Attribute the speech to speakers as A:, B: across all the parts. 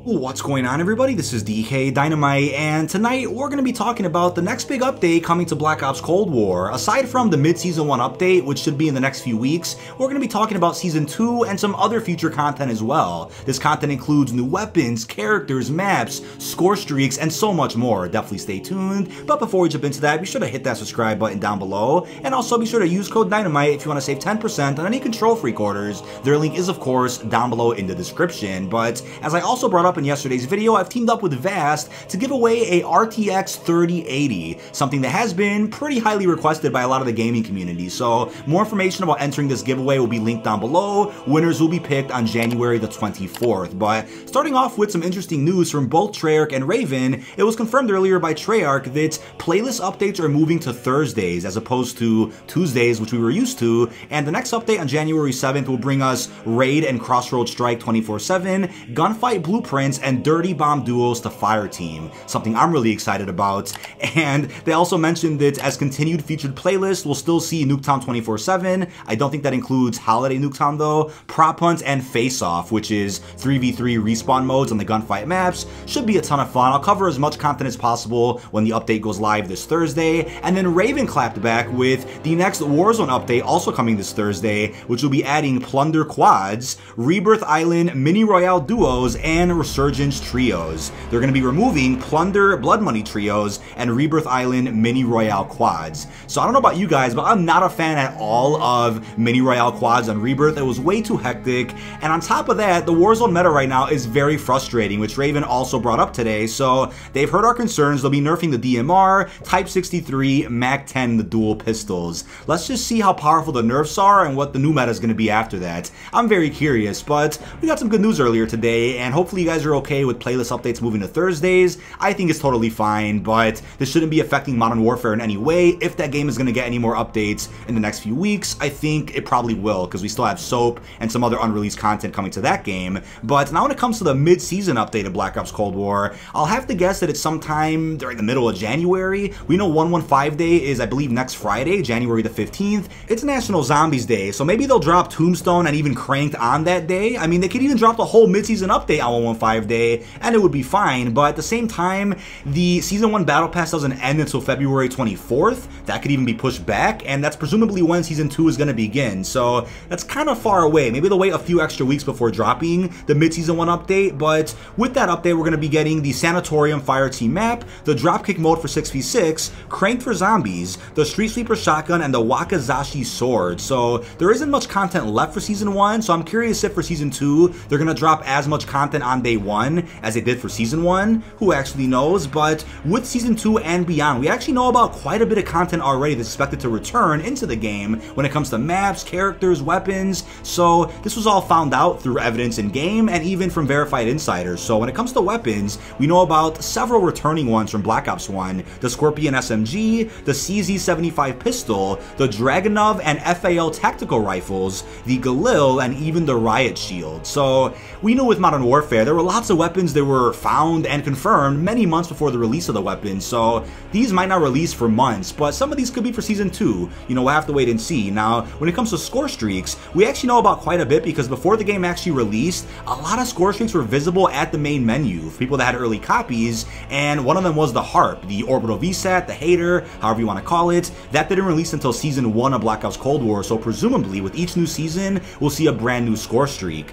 A: What's going on, everybody? This is dkdynamite, and tonight we're going to be talking about the next big update coming to Black Ops Cold War. Aside from the mid-season 1 update, which should be in the next few weeks, we're going to be talking about Season 2 and some other future content as well. This content includes new weapons, characters, maps, score streaks, and so much more. Definitely stay tuned. But before we jump into that, be sure to hit that subscribe button down below, and also be sure to use code DYNAMITE if you want to save 10% on any Control Freak orders. Their link is, of course, down below in the description. But as I also brought up in yesterday's video, I've teamed up with Vast to give away a RTX 3080, something that has been pretty highly requested by a lot of the gaming community. So more information about entering this giveaway will be linked down below. Winners will be picked on January the 24th. But starting off with some interesting news from both Treyarch and Raven, it was confirmed earlier by Treyarch that playlist updates are moving to Thursdays as opposed to Tuesdays, which we were used to, and the next update on January 7th will bring us Raid and Crossroad Strike 24/7, Gunfight Blueprints, and Dirty Bomb duos to Fireteam, something I'm really excited about. And they also mentioned that as continued featured playlists, we'll still see Nuketown 24/7. I don't think that includes Holiday Nuketown though. Prop Hunt and Face Off, which is 3v3 respawn modes on the gunfight maps, should be a ton of fun. I'll cover as much content as possible when the update goes live this Thursday. And then Raven clapped back with the next Warzone update also coming this Thursday, which will be adding Plunder Quads, Rebirth Island Mini Royale duos, and Resurgence trios. They're going to be removing Plunder Blood Money trios and Rebirth Island Mini Royale quads. So I don't know about you guys, but I'm not a fan at all of Mini Royale quads on Rebirth. It was way too hectic, and on top of that, the Warzone meta right now is very frustrating, which Raven also brought up today. So they've heard our concerns. They'll be nerfing the DMR, Type 63, Mac 10, the dual pistols. Let's just see how powerful the nerfs are and what the new meta is going to be after that. I'm very curious, but we got some good news earlier today, and hopefully you guys are okay with playlist updates moving to Thursdays. I think it's totally fine, but this shouldn't be affecting Modern Warfare in any way. If that game is going to get any more updates in the next few weeks, I think it probably will, because we still have Soap and some other unreleased content coming to that game. But now when it comes to the mid-season update of Black Ops Cold War, I'll have to guess that it's sometime during the middle of January. We know 115 Day is, I believe, next Friday, January the 15th. It's National Zombies Day, so maybe they'll drop Tombstone and even Cranked on that day. I mean, they could even drop the whole mid-season update on 115 Day, and it would be fine. But at the same time, the Season 1 Battle Pass doesn't end until February 24th. That could even be pushed back, and that's presumably when Season 2 is going to begin. So that's kind of far away. Maybe they'll wait a few extra weeks before dropping the mid-season 1 update, but with that update, we're going to be getting the Sanatorium Fireteam map, the Dropkick mode for 6v6, Cranked for Zombies, the Street Sweeper Shotgun, and the Wakizashi Sword. So there isn't much content left for Season 1, so I'm curious if for Season 2, they're going to drop as much content on day 1 as they did for Season 1. Who actually knows? But with Season 2 and beyond, we actually know about quite a bit of content already that's expected to return into the game when it comes to maps, characters, weapons. So this was all found out through evidence in game and even from verified insiders. So when it comes to weapons, we know about several returning ones from Black Ops 1, the Scorpion SMG, the CZ75 pistol, the Dragunov and FAL tactical rifles, the Galil, and even the Riot Shield. So we knew with Modern Warfare there were lots of weapons that were found and confirmed many months before the release of the weapons, so these might not release for months, but some of these could be for Season 2. You know, we'll have to wait and see. Now, when it comes to score streaks, we actually know about quite a bit because before the game actually released, a lot of score streaks were visible at the main menu for people that had early copies, and one of them was the HARP, the Orbital VSAT, the Hater, however you want to call it. That didn't release until Season 1 of Black Ops Cold War, so presumably with each new season, we'll see a brand new score streak.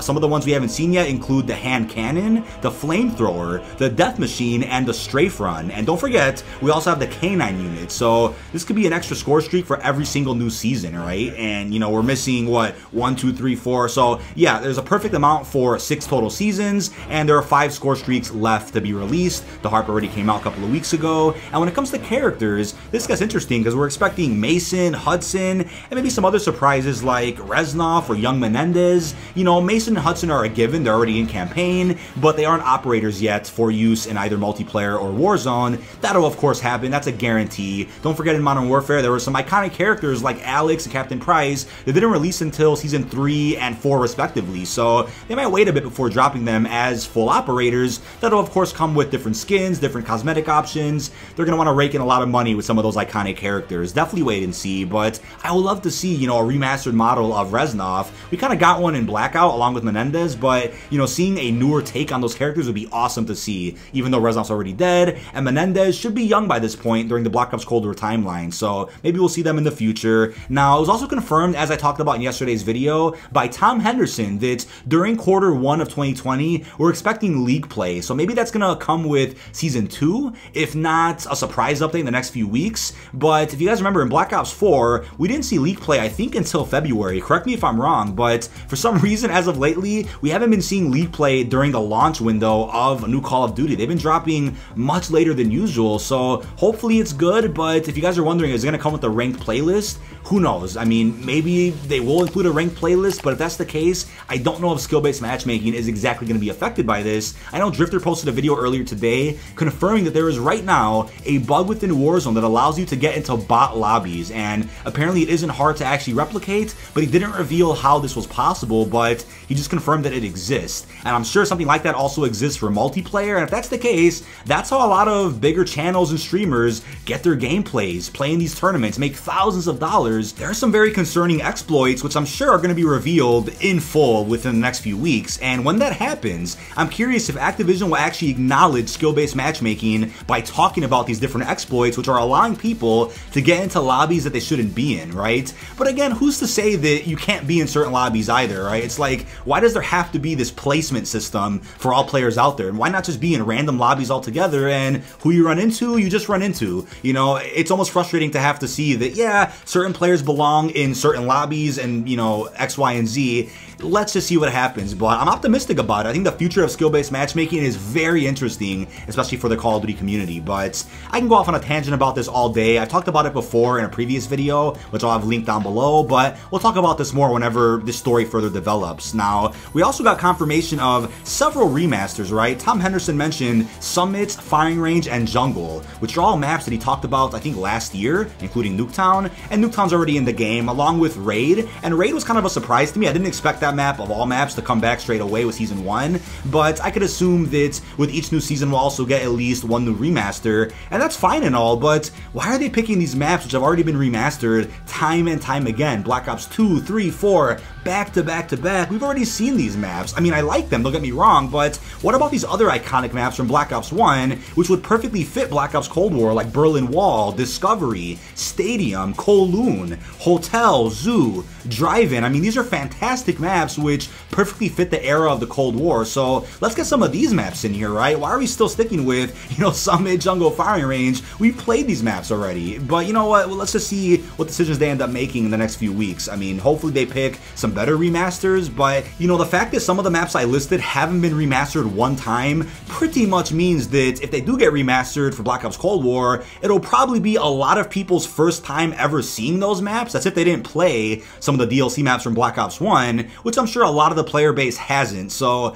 A: Some of the ones we haven't seen yet include the Hand Cannon, the Flamethrower, the Death Machine, and the Strafe Run. And don't forget, we also have the K9 unit, so this could be an extra score streak for every single new season, right? And, you know, we're missing, what, 1, 2, 3, 4, so yeah, there's a perfect amount for 6 total seasons, and there are 5 score streaks left to be released. The HARP already came out a couple of weeks ago, and when it comes to characters, this gets interesting because we're expecting Mason, Hudson, and maybe some other surprises like Reznov or Young Menendez. You know, Mason and Hudson are a given, they're already in campaign, but they aren't operators yet for use in either multiplayer or Warzone. That'll of course happen, that's a guarantee. Don't forget in Modern Warfare there were some iconic characters like Alex and Captain Price that didn't release until Season 3 and 4 respectively, so they might wait a bit before dropping them as full operators. That'll of course come with different skins, different cosmetic options. They're going to want to rake in a lot of money with some of those iconic characters. Definitely wait and see, but I would love to see, a remastered model of Reznov. We kind of got one in Blackout along with Menendez, but, seeing a a newer take on those characters would be awesome to see, even though Reznav's already dead, and Menendez should be young by this point during the Black Ops Cold War timeline, so maybe we'll see them in the future. Now, it was also confirmed, as I talked about in yesterday's video, by Tom Henderson that during Q1 of 2020, we're expecting League play, so maybe that's gonna come with Season 2, if not a surprise update in the next few weeks. But if you guys remember, in Black Ops 4, we didn't see League play, I think, until February. Correct me if I'm wrong, but for some reason, as of lately, we haven't been seeing League play during the launch window of a new Call of Duty. They've been dropping much later than usual, so hopefully it's good. But if you guys are wondering, is it gonna come with a ranked playlist? Who knows? I mean, maybe they will include a ranked playlist, but if that's the case, I don't know if skill-based matchmaking is exactly going to be affected by this. I know Drifter posted a video earlier today confirming that there is right now a bug within Warzone that allows you to get into bot lobbies, and apparently it isn't hard to actually replicate, but he didn't reveal how this was possible, but he just confirmed that it exists. And I'm sure something like that also exists for multiplayer, and if that's the case, that's how a lot of bigger channels and streamers get their gameplays, playing these tournaments, make thousands of dollars. There are some very concerning exploits, which I'm sure are going to be revealed in full within the next few weeks, and when that happens, I'm curious if Activision will actually acknowledge skill-based matchmaking by talking about these different exploits, which are allowing people to get into lobbies that they shouldn't be in, right? But again, who's to say that you can't be in certain lobbies either, right? It's like, why does there have to be this placement system for all players out there? And why not just be in random lobbies altogether, and who you run into, you just run into? You know, it's almost frustrating to have to see that, yeah, certain players belong in certain lobbies and, you know, X, Y, and Z. Let's just see what happens, but I'm optimistic about it. I think the future of skill-based matchmaking is very interesting, especially for the Call of Duty community, but I can go off on a tangent about this all day. I've talked about it before in a previous video, which I'll have linked down below, but we'll talk about this more whenever this story further develops. Now, we also got confirmation of several remasters, right? Tom Henderson mentioned Summit, Firing Range, and Jungle, which are all maps that he talked about, I think, last year, including Nuketown, and Nuketown's already in the game, along with Raid, and Raid was kind of a surprise to me. I didn't expect that map of all maps to come back straight away with Season 1, but I could assume that with each new season we'll also get at least one new remaster, and that's fine and all, but why are they picking these maps which have already been remastered time and time again? Black Ops 2, 3, 4, back to back to back. We've already seen these maps. I mean, I like them, don't get me wrong, but what about these other iconic maps from Black Ops 1, which would perfectly fit Black Ops Cold War, like Berlin Wall, Discovery, Stadium, Kowloon, Hotel, Zoo, Drive-In? I mean, these are fantastic maps which perfectly fit the era of the Cold War, so let's get some of these maps in here, right? Why are we still sticking with, you know, Summit, Jungle, Firing Range? We played these maps already, but you know what? Well, let's just see what decisions they end up making in the next few weeks. I mean, hopefully they pick some better remasters, but you know, the fact that some of the maps I listed haven't been remastered one time pretty much means that if they do get remastered for Black Ops Cold War, it'll probably be a lot of people's first time ever seeing those maps. That's if they didn't play some of the DLC maps from Black Ops 1, which I'm sure a lot of the player base hasn't, so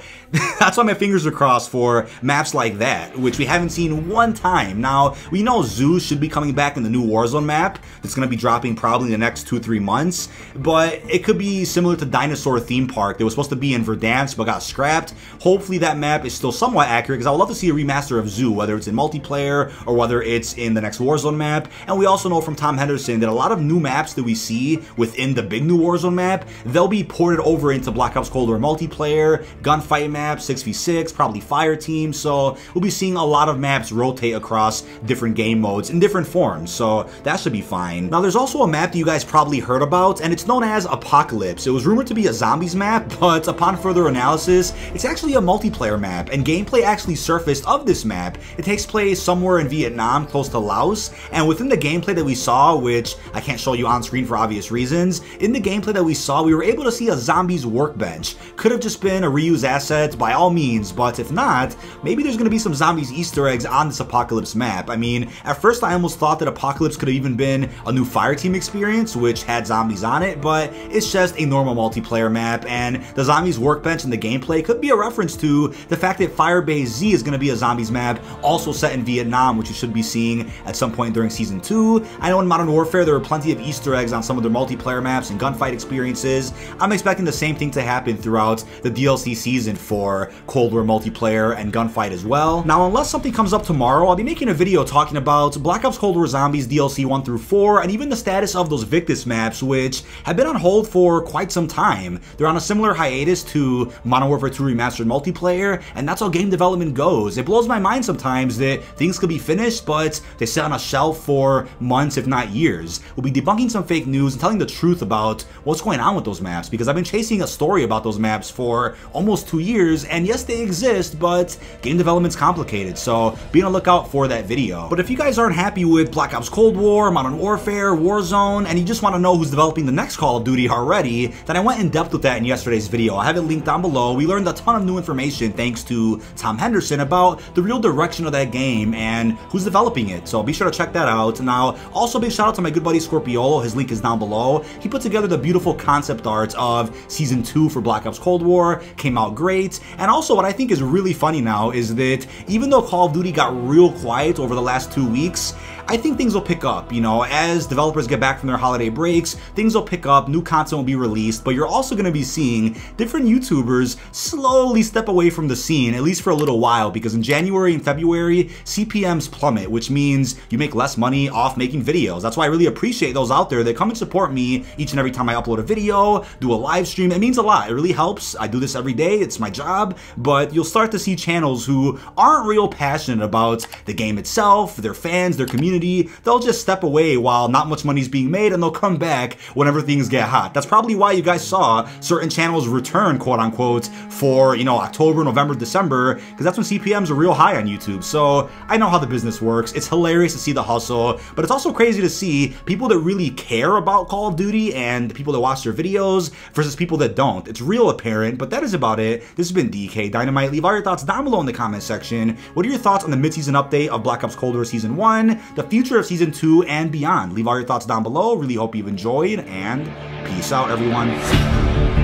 A: that's why my fingers are crossed for maps like that, which we haven't seen one time. Now, we know Zoo should be coming back in the new Warzone map that's going to be dropping probably in the next 2-3 months, but it could be similar to Dinosaur Theme Park. They were supposed to be in Verdansk but got scrapped. Hopefully that map is still somewhat accurate, because I would love to see a remaster of Zoo, whether it's in multiplayer or whether it's in the next Warzone map. And we also know from Tom Henderson that a lot of new maps that we see within the big new Warzone map, they'll be ported over into Black Ops Cold War multiplayer, gunfight maps, 6v6, probably fire teams, so we'll be seeing a lot of maps rotate across different game modes in different forms, so that should be fine. Now, there's also a map that you guys probably heard about, and it's known as Apocalypse. It was rumored to be a zombies map, but upon further analysis, it's actually a multiplayer map, and gameplay actually surfaced of this map. It takes place somewhere in Vietnam, close to Laos, and within the gameplay that we saw, which I can't show you on screen for obvious reasons, in the gameplay that we saw, we were able to see a zombies workbench. Could have just been a reuse asset by all means, but if not, maybe there's going to be some zombies Easter eggs on this Apocalypse map. I mean, at first I almost thought that Apocalypse could have even been a new fireteam experience, which had zombies on it, but it's just a normal multiplayer map, and the zombies workbench in the gameplay could be a reference to the fact that Firebase Z is going to be a zombies map, also set in Vietnam, which you should be seeing at some point during Season 2. I know in Modern Warfare there were plenty of Easter eggs on some of their multiplayer maps and gunfight experiences. I'm expecting the same thing to happen throughout the DLC season for Cold War multiplayer and gunfight as well. Now, unless something comes up tomorrow, I'll be making a video talking about Black Ops Cold War Zombies DLC 1 through 4, and even the status of those Victus maps, which have been on hold for quite some time. They're on a similar hiatus to Modern Warfare 2 Remastered multiplayer, and that's how game development goes. It blows my mind sometimes that things could be finished, but they sit on a shelf for months, if not years. We'll be debunking some fake news and telling the truth about what's going on with those maps, because I've been chasing a story about those maps for almost 2 years, and yes, they exist, but game development's complicated, so be on the lookout for that video. But if you guys aren't happy with Black Ops Cold War, Modern Warfare, Warzone, and you just want to know who's developing the next Call of Duty already, then I went in depth with that in yesterday's video. I have it linked down below. We learned a ton of new information thanks to Tom Henderson about the real direction of that game and who's developing it, so be sure to check that out. Now, also big shout out to my good buddy Scorpiolo. His link is down below. He put together the beautiful concept art of Season 2 for Black Ops Cold War. Came out great. And also what I think is really funny now is that even though Call of Duty got real quiet over the last 2 weeks, I think things will pick up, you know, as developers get back from their holiday breaks, things will pick up, new content will be released, but you're also going to be seeing different YouTubers slowly step away from the scene, at least for a little while, because in January and February, CPMs plummet, which means you make less money off making videos. That's why I really appreciate those out there that come and support me each and every time I upload a video, do a live stream. It means a lot. It really helps. I do this every day. It's my job, but you'll start to see channels who aren't real passionate about the game itself, their fans, their community. They'll just step away while not much money's being made, and they'll come back whenever things get hot. That's probably why you guys saw certain channels return, quote unquote, for, you know, October, November, December, because that's when CPMs are real high on YouTube. So I know how the business works. It's hilarious to see the hustle, but it's also crazy to see people that really care about Call of Duty and the people that watch their videos versus people that don't. It's real apparent, but that is about it. This has been DK Dynamite. Leave all your thoughts down below in the comment section. What are your thoughts on the mid-season update of Black Ops Cold War Season 1, the future of Season 2, and beyond? Leave all your thoughts down below. Really hope you've enjoyed, and peace out, everyone.